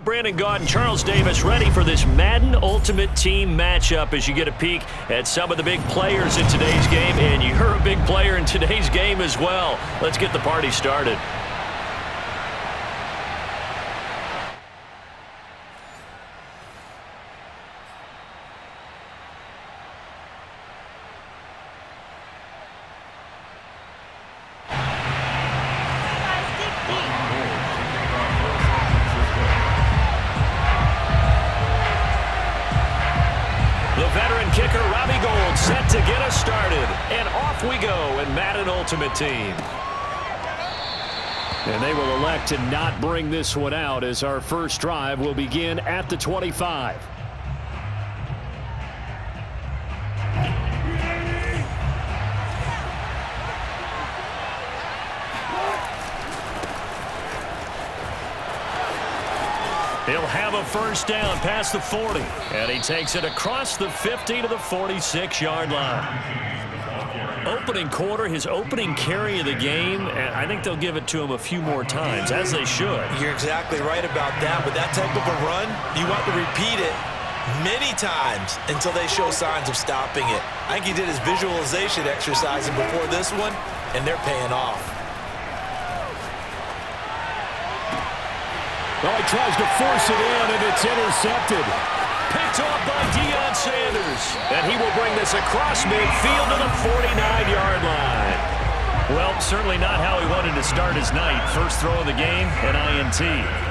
Brandon Gaud and Charles Davis ready for this Madden Ultimate Team matchup as you get a peek at some of the big players in today's game. And you're a big player in today's game as well. Let's get the party started. Set to get us started, and off we go in Madden Ultimate Team. And they will elect to not bring this one out as our first drive will begin at the 25. He'll have a first down past the 40. And he takes it across the 50 to the 46-yard line. Opening quarter, his opening carry of the game, and I think they'll give it to him a few more times, as they should. You're exactly right about that. With that type of a run, you want to repeat it many times until they show signs of stopping it. I think he did his visualization exercising before this one, and they're paying off. Well, he tries to force it in, and it's intercepted. Picked off by Deion Sanders. And he will bring this across midfield to the 49-yard line. Well, certainly not how he wanted to start his night. First throw of the game, an INT.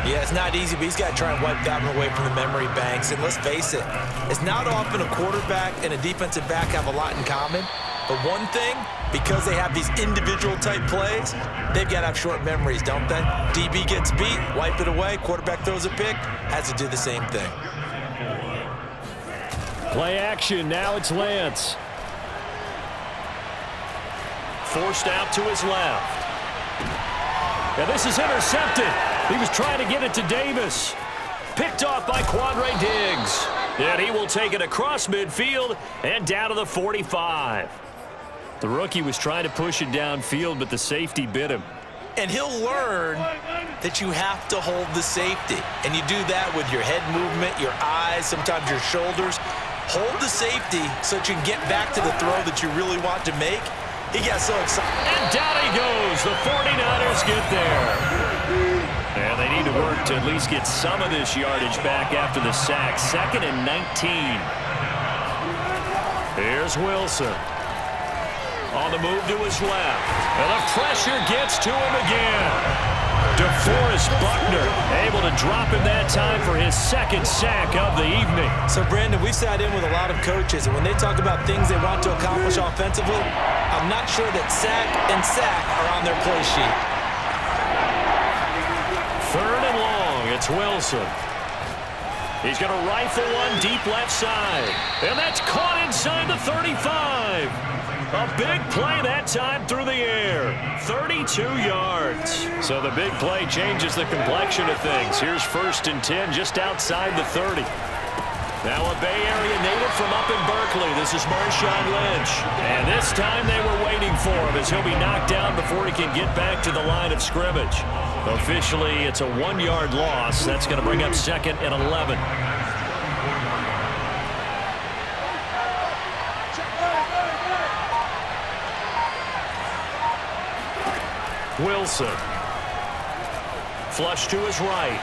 Yeah, it's not easy, but he's got to try and wipe that one away from the memory banks. And let's face it, it's not often a quarterback and a defensive back have a lot in common. But one thing, because they have these individual type plays, they've got to have short memories, don't they? DB gets beat, wipe it away, quarterback throws a pick, has to do the same thing. Play action, now it's Lance. Forced out to his left. And this is intercepted. He was trying to get it to Davis. Picked off by Quandre Diggs. And he will take it across midfield and down to the 45. The rookie was trying to push it downfield, but the safety bit him. And he'll learn that you have to hold the safety. And you do that with your head movement, your eyes, sometimes your shoulders. Hold the safety so that you can get back to the throw that you really want to make. He got so excited. And down he goes. The 49ers get there. And they need to work to at least get some of this yardage back after the sack. 2nd and 19. Here's Wilson. On the move to his left. And the pressure gets to him again. DeForest Buckner able to drop him that time for his 2nd sack of the evening. So, Brandon, we've sat in with a lot of coaches, and when they talk about things they want to accomplish offensively, I'm not sure that sack and sack are on their play sheet. 3rd and long, it's Wilson. He's going to rifle one deep left side. And that's caught inside the 35. A big play that time through the air. 32 yards. So the big play changes the complexion of things. Here's 1st and 10 just outside the 30. Now a Bay Area native from up in Berkeley. This is Marshawn Lynch. And this time they were waiting for him as he'll be knocked down before he can get back to the line of scrimmage. Officially, it's a 1-yard loss. That's going to bring up 2nd and 11. Wilson. Flush to his right.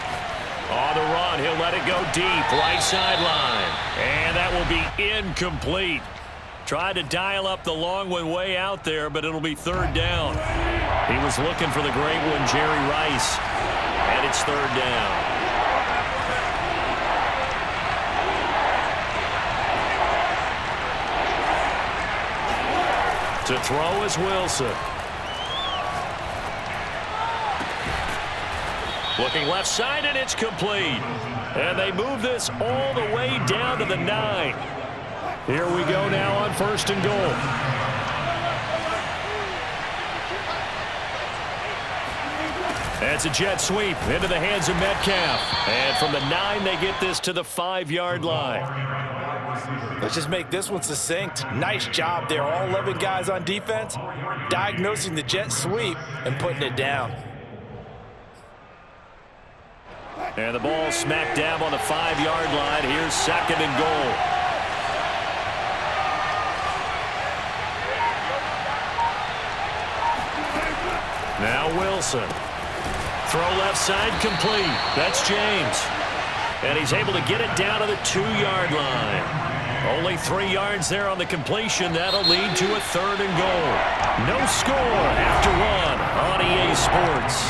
On the run, he'll let it go deep. Right sideline. And that will be incomplete. Tried to dial up the long one way out there, but it'll be 3rd down. He was looking for the great one, Jerry Rice. And it's 3rd down. To throw is Wilson. Looking left side, and it's complete. And they move this all the way down to the 9. Here we go now on 1st and goal. That's a jet sweep into the hands of Metcalf. And from the 9, they get this to the 5-yard line. Let's just make this one succinct. Nice job there. All 11 guys on defense diagnosing the jet sweep and putting it down. And the ball smack dab on the 5-yard line. Here's 2nd and goal. Now Wilson. Throw left side complete. That's James. And he's able to get it down to the 2-yard line. Only 3 yards there on the completion. That'll lead to a 3rd and goal. No score after 1 on EA Sports.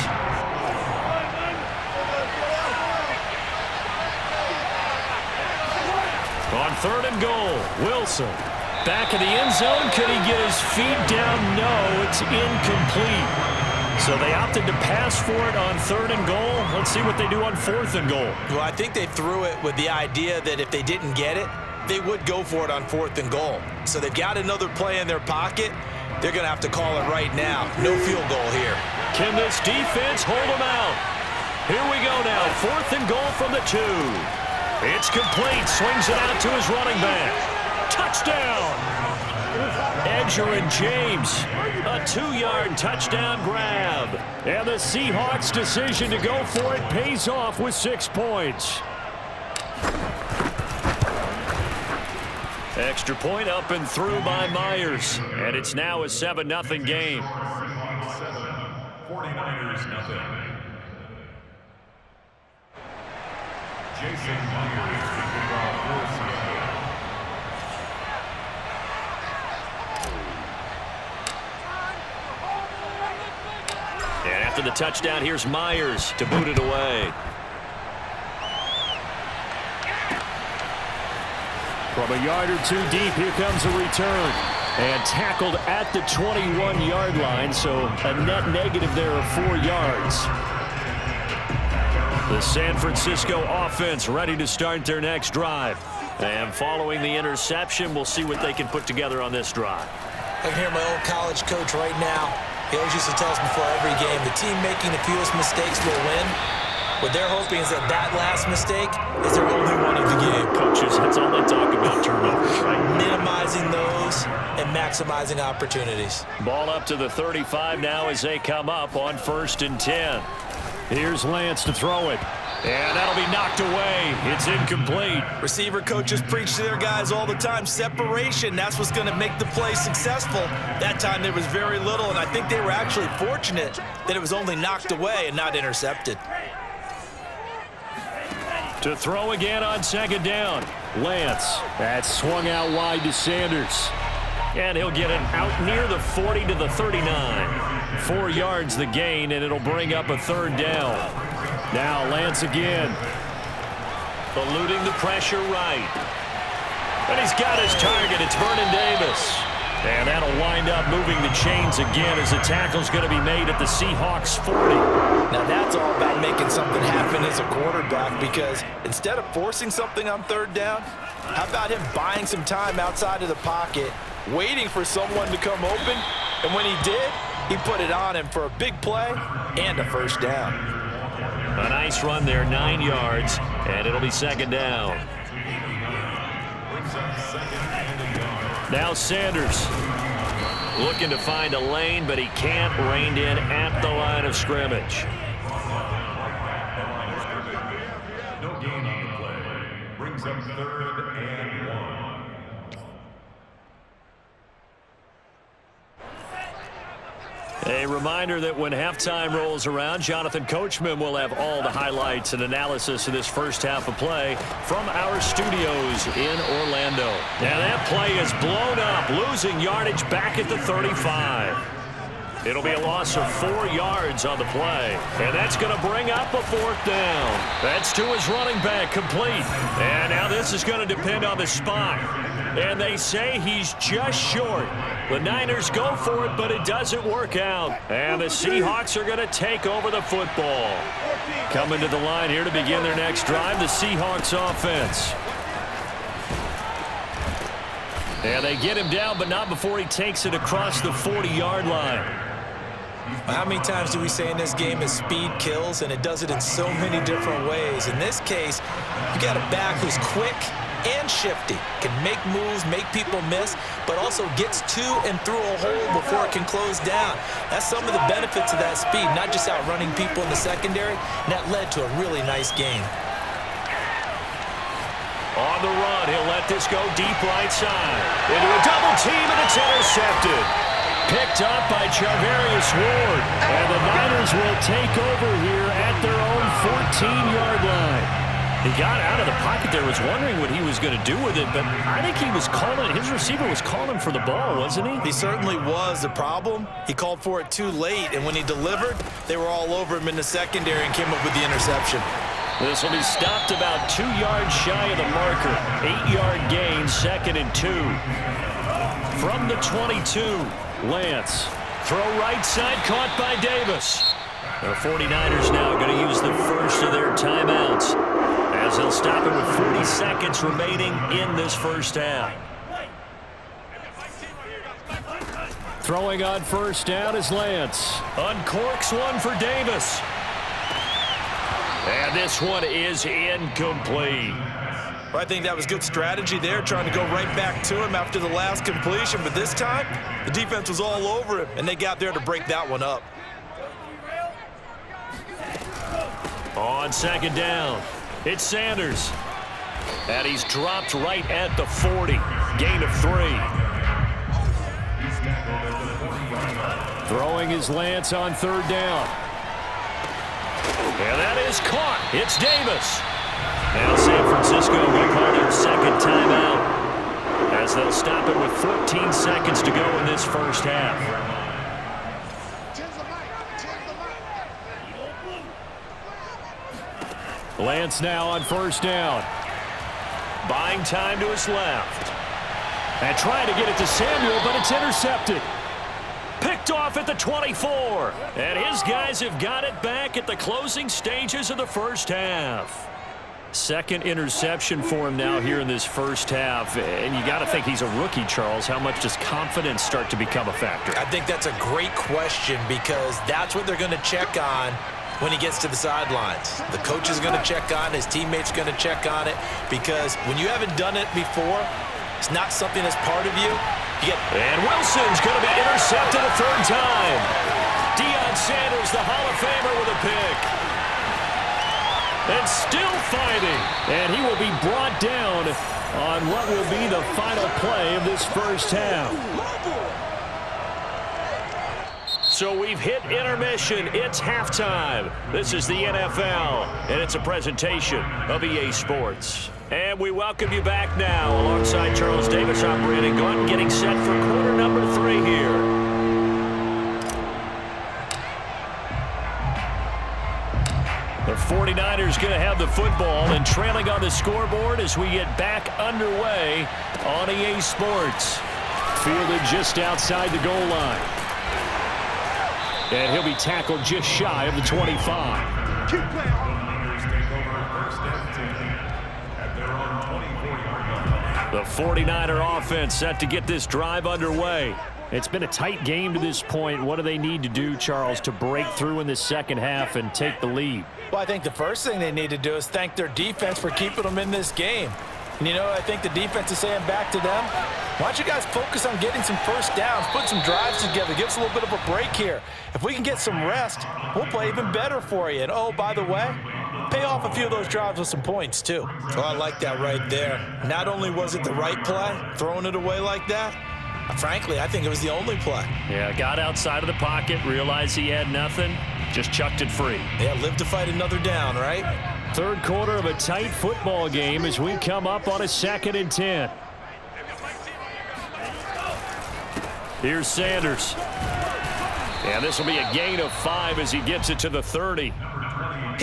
On 3rd and goal, Wilson. Back in the end zone. Could he get his feet down? No, it's incomplete. So they opted to pass for it on 3rd and goal. Let's see what they do on 4th and goal. Well, I think they threw it with the idea that if they didn't get it, they would go for it on 4th and goal. So they've got another play in their pocket. They're going to have to call it right now. No field goal here. Can this defense hold them out? Here we go now. 4th and goal from the 2. It's complete. Swings it out to his running back. Touchdown! Edger and James. A 2-yard touchdown grab. And the Seahawks' decision to go for it pays off with 6 points. Extra point up and through by Myers. And it's now a 7-0 game. 49ers nothing. Jason Myers kicking off for Seattle. And after the touchdown, here's Myers to boot it away. From a yard or 2 deep, here comes a return. And tackled at the 21-yard line, so a net negative there of 4 yards. The San Francisco offense ready to start their next drive. And following the interception, we'll see what they can put together on this drive. I can hear my old college coach right now. He always used to tell us before every game, the team making the fewest mistakes will win. What they're hoping is that last mistake is their only one of the game. Coaches, that's all they talk about, turnovers, right? Minimizing those and maximizing opportunities. Ball up to the 35 now as they come up on 1st and 10. Here's Lance to throw it. And that'll be knocked away. It's incomplete. Receiver coaches preach to their guys all the time. Separation, that's what's going to make the play successful. That time there was very little, and I think they were actually fortunate that it was only knocked away and not intercepted. To throw again on 2nd down. Lance. That's swung out wide to Sanders. And he'll get it out near the 40 to the 39. 4 yards the gain, and it'll bring up a 3rd down. Now Lance again. Eluding the pressure right. And he's got his target. It's Vernon Davis. And that'll wind up moving the chains again as the tackle's going to be made at the Seahawks 40. Now that's all about making something happen as a quarterback, because instead of forcing something on 3rd down, how about him buying some time outside of the pocket, waiting for someone to come open, and when he did, he put it on him for a big play and a 1st down. A nice run there, 9 yards, and it'll be 2nd down. Now Sanders looking to find a lane, but he can't. Reined in at the line of scrimmage. No gain on the play. Brings up 3rd and 1. A reminder that when halftime rolls around, Jonathan Coachman will have all the highlights and analysis of this first half of play from our studios in Orlando. And that play is blown up, losing yardage back at the 35. It'll be a loss of 4 yards on the play. And that's going to bring up a 4th down. That's to his running back, complete. And now this is going to depend on the spot. And they say he's just short. The Niners go for it, but it doesn't work out. And the Seahawks are going to take over the football. Coming to the line here to begin their next drive, the Seahawks offense. And they get him down, but not before he takes it across the 40-yard line. How many times do we say in this game that speed kills, and it does it in so many different ways? In this case, you got a back who's quick, and shifty. Can make moves, make people miss, but also gets to and through a hole before it can close down. That's some of the benefits of that speed, not just outrunning people in the secondary, and that led to a really nice gain. On the run, he'll let this go deep right side. Into a double team, and it's intercepted. Picked up by Charvarius Ward. And the Niners will take over here at their own 14-yard line. He got out of the pocket there, was wondering what he was going to do with it, but I think he was calling, his receiver was calling for the ball, wasn't he? He certainly was. The problem, he called for it too late, and when he delivered, they were all over him in the secondary and came up with the interception. This will be stopped about 2 yards shy of the marker. 8-yard gain, 2nd and 2. From the 22, Lance. Throw right side, caught by Davis. The 49ers now going to use the first of their timeouts as they'll stop it with 40 seconds remaining in this first half. Throwing on first down is Lance. Uncorks one for Davis. And this one is incomplete. Well, I think that was good strategy there, trying to go right back to him after the last completion. But this time, the defense was all over him, and they got there to break that one up. On second down, it's Sanders. And he's dropped right at the 40. Gain of 3. Throwing is Lance on third down. And that is caught. It's Davis. Now San Francisco will call their second timeout as they'll stop it with 14 seconds to go in this first half. Lance now on first down. Buying time to his left. And trying to get it to Samuel, but it's intercepted. Picked off at the 24. And his guys have got it back at the closing stages of the first half. Second interception for him now here in this first half. And you got to think he's a rookie, Charles. How much does confidence start to become a factor? I think that's a great question because that's what they're going to check on when he gets to the sidelines. The coach is going to check on it. His teammates are going to check on it because when you haven't done it before, it's not something that's part of you. And Wilson's going to be intercepted a third time. Deion Sanders, the Hall of Famer, with a pick. And still fighting. And he will be brought down on what will be the final play of this first half. So we've hit intermission. It's halftime. This is the NFL, and it's a presentation of EA Sports. And we welcome you back now alongside Charles Davis, operating gun, getting set for quarter number 3 here. The 49ers going to have the football and trailing on the scoreboard as we get back underway on EA Sports. Fielded just outside the goal line. And he'll be tackled just shy of the 25. Keep playing. Take over first and 10 at their own 24-yard line. The 49er offense set to get this drive underway. It's been a tight game to this point. What do they need to do, Charles, to break through in the second half and take the lead? Well, I think the first thing they need to do is thank their defense for keeping them in this game. And, you know, I think the defense is saying back to them, why don't you guys focus on getting some first downs, put some drives together, give us a little bit of a break here. If we can get some rest, we'll play even better for you. And, oh, by the way, pay off a few of those drives with some points, too. Oh, I like that right there. Not only was it the right play, throwing it away like that, frankly, I think it was the only play. Yeah, got outside of the pocket, realized he had nothing, just chucked it free. Yeah, live to fight another down, right? Third quarter of a tight football game as we come up on a 2nd and 10. Here's Sanders. And this will be a gain of 5 as he gets it to the 30. He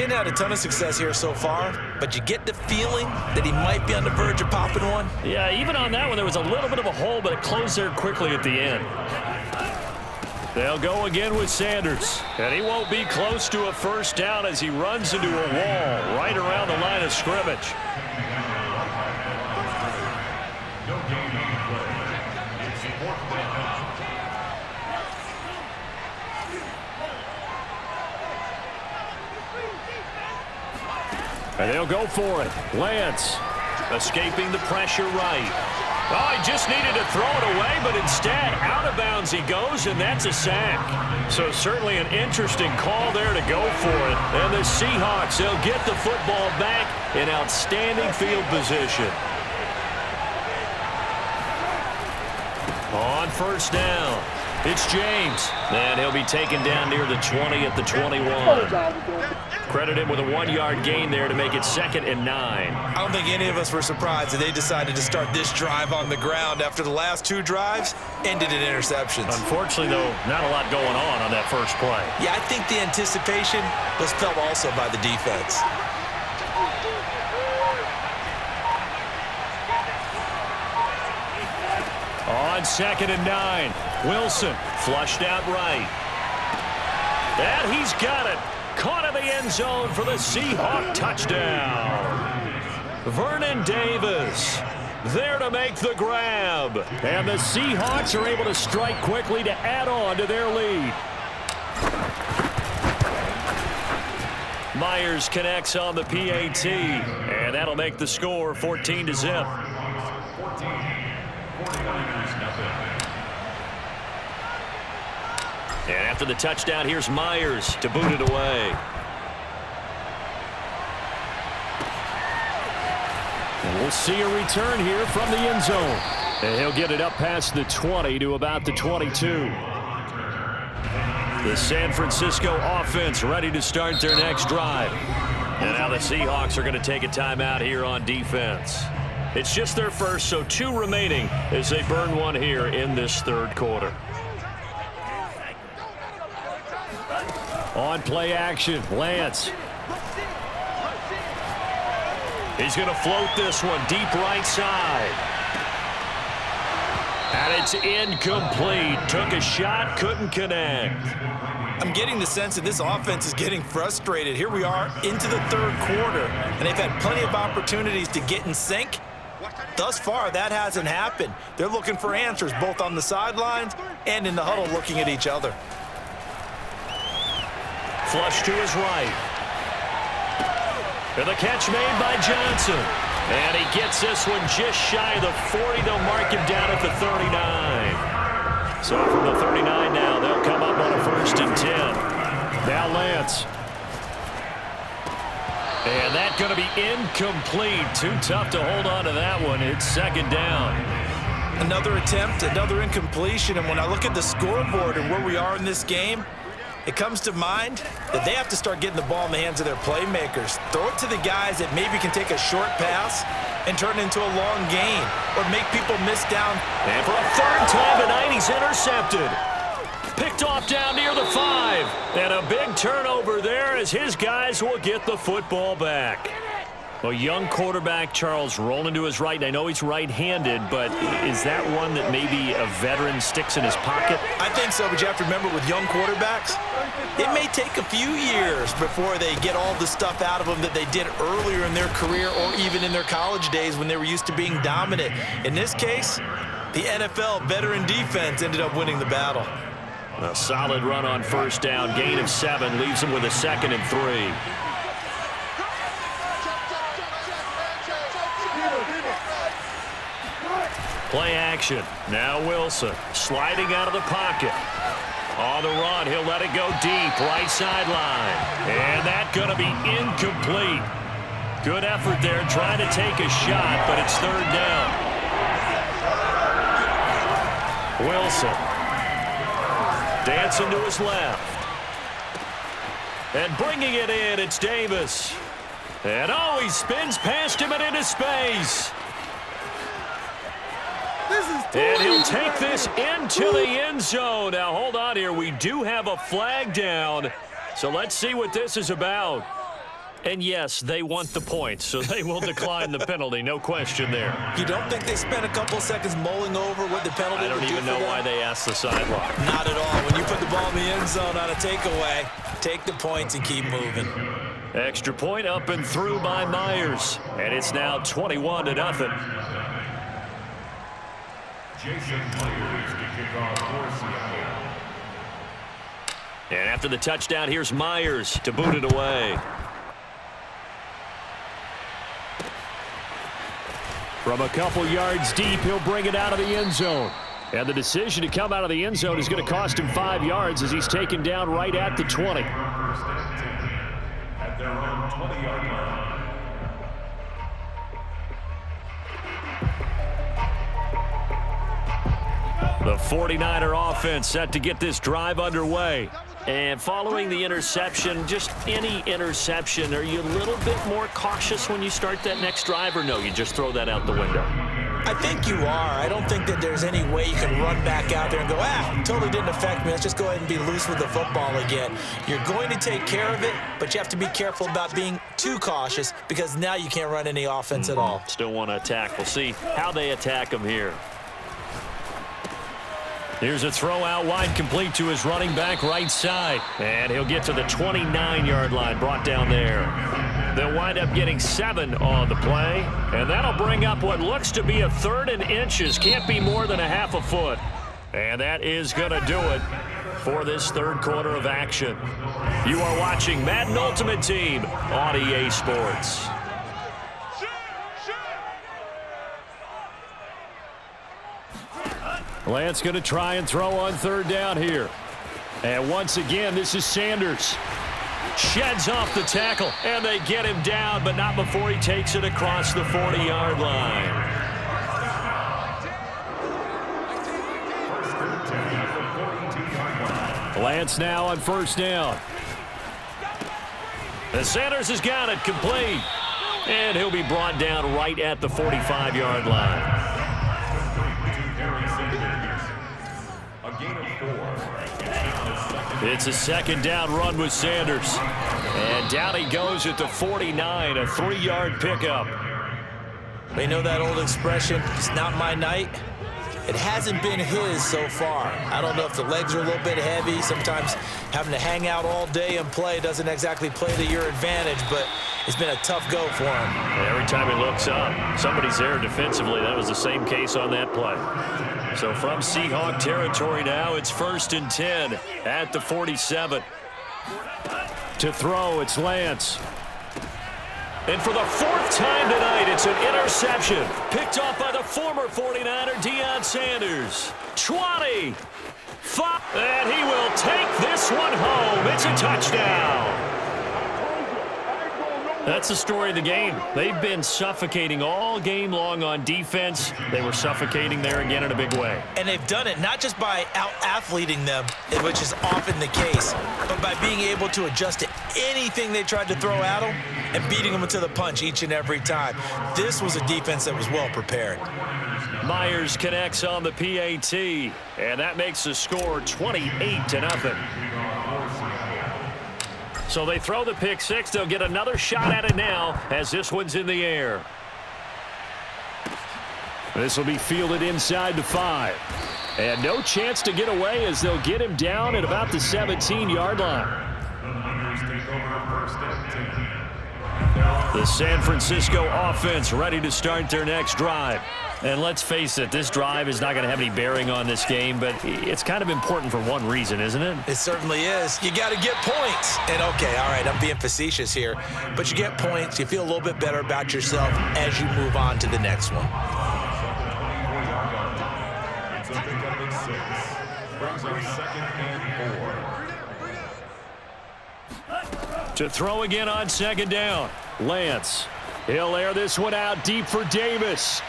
hadn't had a ton of success here so far, but you get the feeling that he might be on the verge of popping one. Yeah, even on that one, there was a little bit of a hole, but it closed there quickly at the end. They'll go again with Sanders. And he won't be close to a first down as he runs into a wall right around the line of scrimmage. No gain on the play. It's 4th down. And they'll go for it. Lance. Escaping the pressure right. Oh, he just needed to throw it away, but instead, out of bounds he goes, and that's a sack. So certainly an interesting call there to go for it. And the Seahawks, they'll get the football back in outstanding field position. On first down, it's James. And he'll be taken down near the 20 at the 21. Credit him with a 1-yard gain there to make it 2nd and 9. I don't think any of us were surprised that they decided to start this drive on the ground after the last 2 drives ended in interceptions. Unfortunately, though, not a lot going on that first play. Yeah, I think the anticipation was felt also by the defense. On 2nd and 9, Wilson flushed out right. And he's got it. Caught in the end zone for the Seahawk touchdown. Vernon Davis there to make the grab. And the Seahawks are able to strike quickly to add on to their lead. Myers connects on the PAT. And that'll make the score 14-0. And after the touchdown, here's Myers to boot it away. And we'll see a return here from the end zone. And he'll get it up past the 20 to about the 22. The San Francisco offense ready to start their next drive. And now the Seahawks are going to take a timeout here on defense. It's just their first, so 2 remaining as they burn one here in this third quarter. On play action, Lance. He's going to float this one deep right side. And it's incomplete. Took a shot, couldn't connect. I'm getting the sense that this offense is getting frustrated. Here we are into the third quarter, and they've had plenty of opportunities to get in sync. Thus far, that hasn't happened. They're looking for answers both on the sidelines and in the huddle looking at each other. Flush to his right. And the catch made by Johnson. And he gets this one just shy of the 40. They'll mark him down at the 39. So from the 39 now, they'll come up on a 1st and 10. Now Lance. And that's going to be incomplete. Too tough to hold on to that one. It's 2nd down. Another attempt, another incompletion. And when I look at the scoreboard and where we are in this game, it comes to mind that they have to start getting the ball in the hands of their playmakers. Throw it to the guys that maybe can take a short pass and turn it into a long gain or make people miss down. And for a 3rd time tonight, he's intercepted. Picked off down near the 5. And a big turnover there as his guys will get the football back. Well, young quarterback Charles rolling to his right. And I know he's right-handed, but is that one that maybe a veteran sticks in his pocket? I think so, but you have to remember with young quarterbacks, it may take a few years before they get all the stuff out of them that they did earlier in their career or even in their college days when they were used to being dominant. In this case, the NFL veteran defense ended up winning the battle. A solid run on 1st down. Gain of 7 leaves him with a 2nd and 3. Play action. Now Wilson sliding out of the pocket. On the run, he'll let it go deep, right sideline. And that's going to be incomplete. Good effort there, trying to take a shot, but it's 3rd down. Wilson dancing to his left. And bringing it in, it's Davis. And oh, he spins past him and into space. And he'll take this into the end zone. Now, hold on here. We do have a flag down. So let's see what this is about. And, yes, they want the points, so they will decline the penalty. No question there. You don't think they spent a couple seconds mulling over what the penalty would do? I don't even know why they asked the sideline. Not at all. When you put the ball in the end zone on a takeaway, take the points and keep moving. Extra point up and through by Myers. And it's now 21-0. Jason Myers to kick off for Seattle. And after the touchdown, here's Myers to boot it away. From a couple yards deep, he'll bring it out of the end zone. And the decision to come out of the end zone is going to cost him 5 yards as he's taken down right at the 20. First and 10 at their own 20-yard line. The 49er offense set to get this drive underway. And following the interception, just any interception, are you a little bit more cautious when you start that next drive, or no, you just throw that out the window? I think you are. I don't think that there's any way you can run back out there and go, totally didn't affect me. Let's just go ahead and be loose with the football again. You're going to take care of it, but you have to be careful about being too cautious because now you can't run any offense at all. Still want to attack. We'll see how they attack them here. Here's a throw out wide, complete to his running back right side. And he'll get to the 29-yard line, brought down there. They'll wind up getting 7 on the play. And that'll bring up what looks to be a 3rd and inches. Can't be more than a half a foot. And that is going to do it for this third quarter of action. You are watching Madden Ultimate Team on EA Sports. Lance going to try and throw on 3rd down here. And once again, this is Sanders. Sheds off the tackle, and they get him down, but not before he takes it across the 40-yard line. Lance now on 1st down. And Sanders has got it complete. And he'll be brought down right at the 45-yard line. It's a 2nd down run with Sanders. And down he goes at the 49, a 3-yard pickup. They know that old expression, it's not my night. It hasn't been his so far. I don't know if the legs are a little bit heavy. Sometimes having to hang out all day and play doesn't exactly play to your advantage, but it's been a tough go for him. Every time he looks up, somebody's there defensively. That was the same case on that play. So from Seahawk territory now, it's 1st and 10 at the 47. To throw, it's Lance. And for the 4th time tonight, it's an interception. Picked off by the former 49er, Deion Sanders. 20. 5. And he will take this one home. It's a touchdown. That's the story of the game. They've been suffocating all game long on defense. They were suffocating there again in a big way. And they've done it not just by out-athleting them, which is often the case, but by being able to adjust to anything they tried to throw at them and beating them into the punch each and every time. This was a defense that was well prepared. Myers connects on the PAT, and that makes the score 28-0. So they throw the pick six. They'll get another shot at it now as this one's in the air. This will be fielded inside the 5. And no chance to get away as they'll get him down at about the 17-yard line. The San Francisco offense ready to start their next drive. And let's face it, this drive is not going to have any bearing on this game, but it's kind of important for one reason, isn't it? It certainly is. You got to get points. And, okay, all right, I'm being facetious here, but you get points, you feel a little bit better about yourself as you move on to the next one. It's a pickup of 6. Brings our 2nd and 4. To throw again on 2nd down, Lance. He'll air this one out deep for Davis.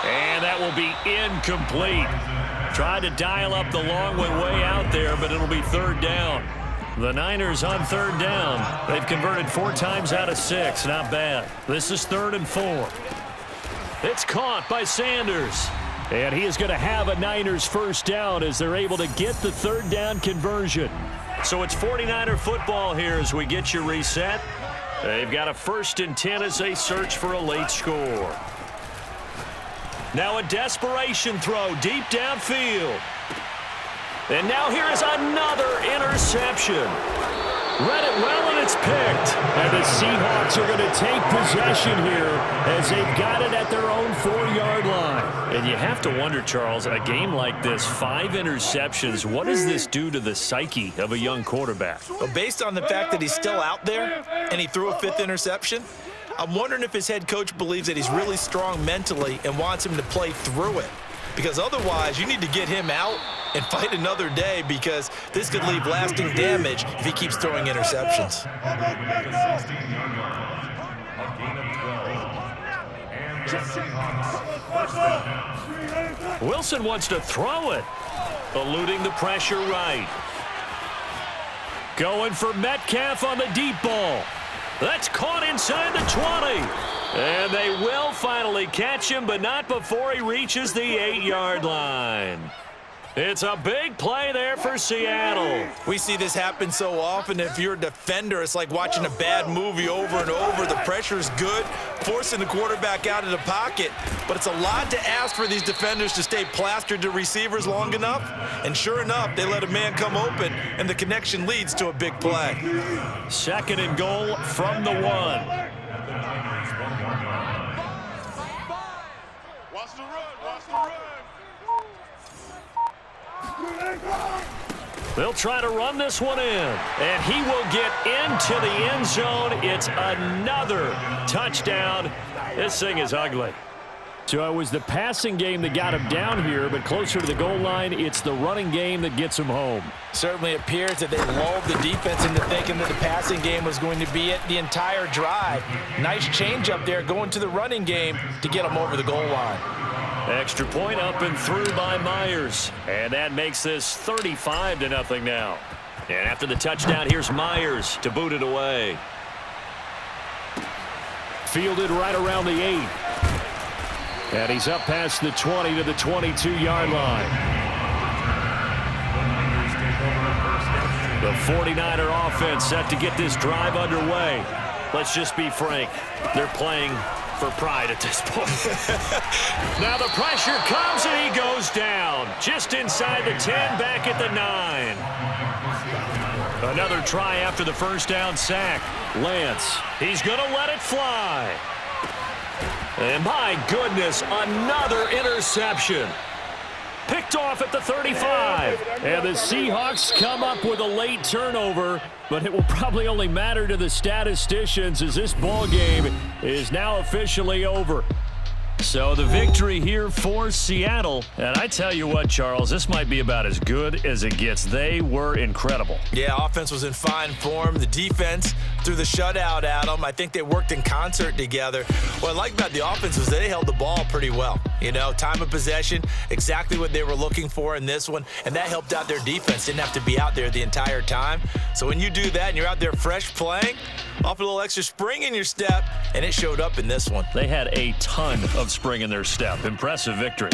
And that will be incomplete. Tried to dial up the long way out there, but it'll be 3rd down. The Niners on 3rd down. They've converted 4 times out of 6. Not bad. This is 3rd and 4. It's caught by Sanders. And he is going to have a Niners 1st down as they're able to get the 3rd down conversion. So it's 49er football here as we get you reset. They've got a 1st and 10 as they search for a late score. Now a desperation throw deep downfield. And now here is another interception. Read it well, and it's picked. And the Seahawks are going to take possession here as they've got it at their own 4-yard line. And you have to wonder, Charles, a game like this, 5 interceptions, what does this do to the psyche of a young quarterback? Well, based on the fact that he's still out there and he threw a 5th interception, I'm wondering if his head coach believes that he's really strong mentally and wants him to play through it. Because otherwise, you need to get him out and fight another day, because this could leave lasting damage if he keeps throwing interceptions. Wilson wants to throw it. Eluding the pressure right. Going for Metcalf on the deep ball. That's caught inside the 20. And they will finally catch him, but not before he reaches the 8-yard line. It's a big play there for Seattle. We see this happen so often. If you're a defender, it's like watching a bad movie over and over. The pressure's good, forcing the quarterback out of the pocket. But it's a lot to ask for these defenders to stay plastered to receivers long enough. And sure enough, they let a man come open, and the connection leads to a big play. 2nd and goal from the 1. Watch the run, watch the run. They'll try to run this one in, and he will get into the end zone. It's another touchdown. This thing is ugly. So it was the passing game that got him down here, but closer to the goal line, it's the running game that gets him home. Certainly appears that they lulled the defense into thinking that the passing game was going to be it the entire drive. Nice change up there going to the running game to get him over the goal line. Extra point up and through by Myers. And that makes this 35-0 now. And after the touchdown, here's Myers to boot it away. Fielded right around the 8. And he's up past the 20 to the 22-yard line. The 49er offense set to get this drive underway. Let's just be frank. They're playing for pride at this point. Now the pressure comes and he goes down. Just inside the 10, back at the 9. Another try after the first down sack. Lance, he's going to let it fly. And my goodness, another interception. Picked off at the 35. And the Seahawks come up with a late turnover, but it will probably only matter to the statisticians as this ball game is now officially over. So the victory here for Seattle. And I tell you what, Charles, this might be about as good as it gets. They were incredible. Yeah, offense was in fine form. The defense threw the shutout at them. I think they worked in concert together. What I like about the offense was they held the ball pretty well. You know, time of possession, exactly what they were looking for in this one, and that helped out their defense. Didn't have to be out there the entire time. So when you do that and you're out there fresh playing, off a little extra spring in your step, and it showed up in this one. They had a ton of spring in their step. Impressive victory.